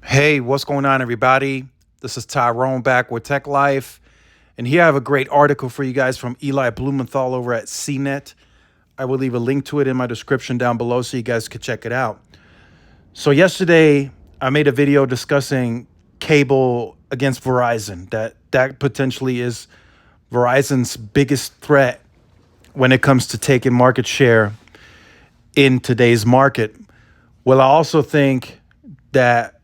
Hey, what's going on, everybody? This is Tyrone back with Tech Life. And here I have a great article for you guys from Eli Blumenthal over at CNET. I will leave a link to it in my description down below so you guys could check it out. So, yesterday, I made a video discussing cable against Verizon. That potentially is Verizon's biggest threat when it comes to taking market share in today's market. Well, I also think that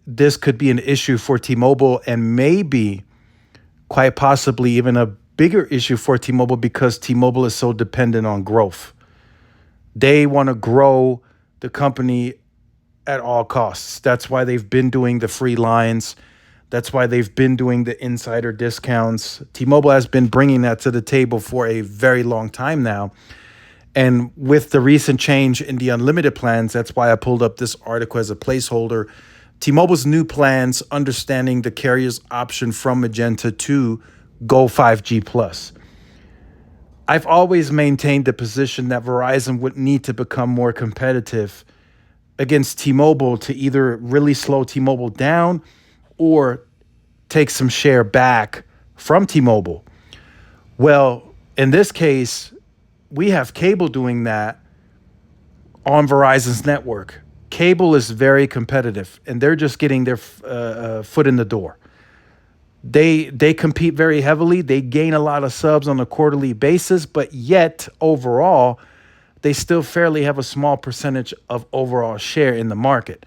this could be an issue for T-Mobile and maybe quite possibly even a bigger issue for T-Mobile because T-Mobile is so dependent on growth. They want to grow the company at all costs. That's why they've been doing the free lines. That's why they've been doing the insider discounts. T-Mobile has been bringing that to the table for a very long time now. And with the recent change in the unlimited plans, that's why I pulled up this article as a placeholder. T-Mobile's new plans, understanding the carrier's option from Magenta to Go 5G Plus. I've always maintained the position that Verizon would need to become more competitive against T-Mobile to either really slow T-Mobile down or take some share back from T-Mobile. Well, in this case, we have cable doing that on Verizon's network. Cable is very competitive, and they're just getting their foot in the door. They compete very heavily. They gain a lot of subs on a quarterly basis, but yet overall, they still fairly have a small percentage of overall share in the market.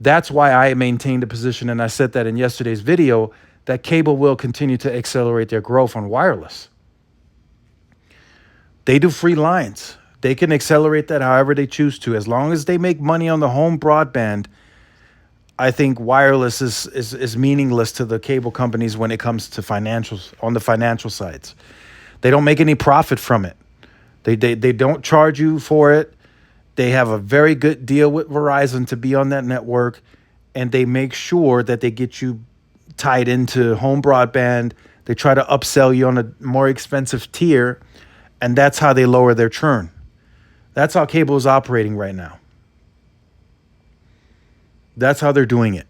That's why I maintained the position, and I said that in yesterday's video, that cable will continue to accelerate their growth on wireless. They do free lines. They can accelerate that however they choose to. As long as they make money on the home broadband, I think wireless is meaningless to the cable companies when it comes to financials on the financial sides. They don't make any profit from it. They don't charge you for it. They have a very good deal with Verizon to be on that network, and they make sure that they get you tied into home broadband. They try to upsell you on a more expensive tier, and that's how they lower their churn. That's how cable is operating right now. That's how they're doing it.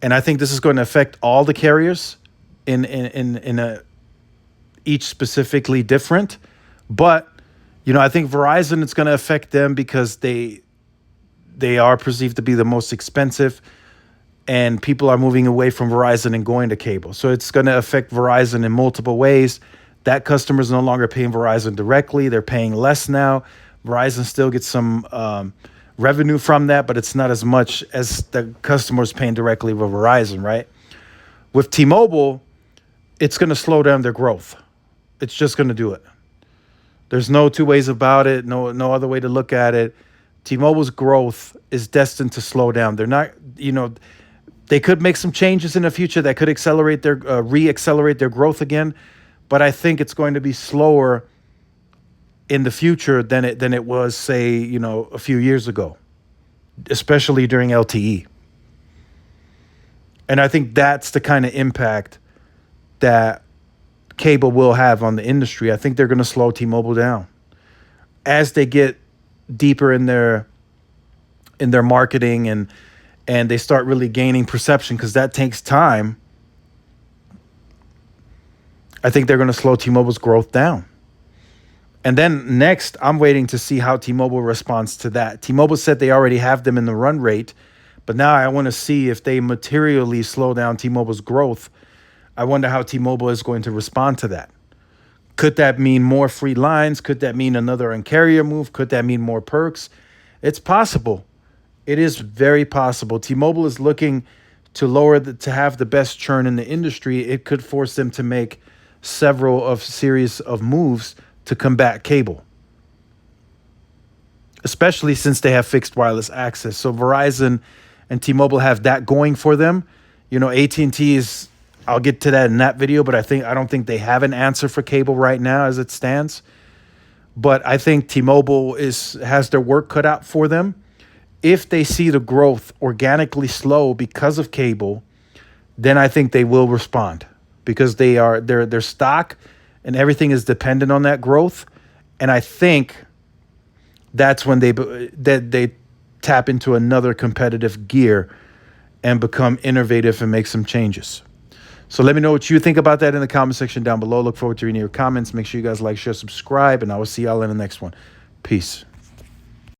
And I think this is going to affect all the carriers in a each specifically different. But, I think Verizon, it's going to affect them because they are perceived to be the most expensive, and people are moving away from Verizon and going to cable. So it's going to affect Verizon in multiple ways. That customer is no longer paying Verizon directly. They're paying less now. Verizon still gets some revenue from that, but it's not as much as the customers paying directly with Verizon, right? With T-Mobile, it's going to slow down their growth. It's just going to do it. There's no two ways about it, no other way to look at it. T-Mobile's growth is destined to slow down. They're not, they could make some changes in the future that could accelerate their re-accelerate their growth again, but I think it's going to be slower in the future than it was, say, a few years ago, especially during LTE. And I think that's the kind of impact that cable will have on the industry. I think they're going to slow T-Mobile down as they get deeper in their marketing and they start really gaining perception, because that takes time. I think they're going to slow T-Mobile's growth down. And then next, I'm waiting to see how T-Mobile responds to that. T-Mobile said they already have them in the run rate, but now I want to see if they materially slow down T-Mobile's growth. I wonder how T-Mobile is going to respond to that. Could that mean more free lines? Could that mean another Un-carrier move? Could that mean more perks? It's possible. It is very possible. T-Mobile is looking to have the best churn in the industry. It could force them to make several of series of moves to combat cable, especially since they have fixed wireless access. So Verizon and T-Mobile have that going for them. AT&T is, I'll get to that in that video, but I don't think they have an answer for cable right now as it stands. But I think T-Mobile has their work cut out for them. If they see the growth organically slow because of cable, then I think they will respond, because their stock and everything is dependent on that growth. And I think that's when they tap into another competitive gear and become innovative and make some changes. So let me know what you think about that in the comment section down below. Look forward to reading your comments. Make sure you guys like, share, subscribe, and I will see y'all in the next one. Peace.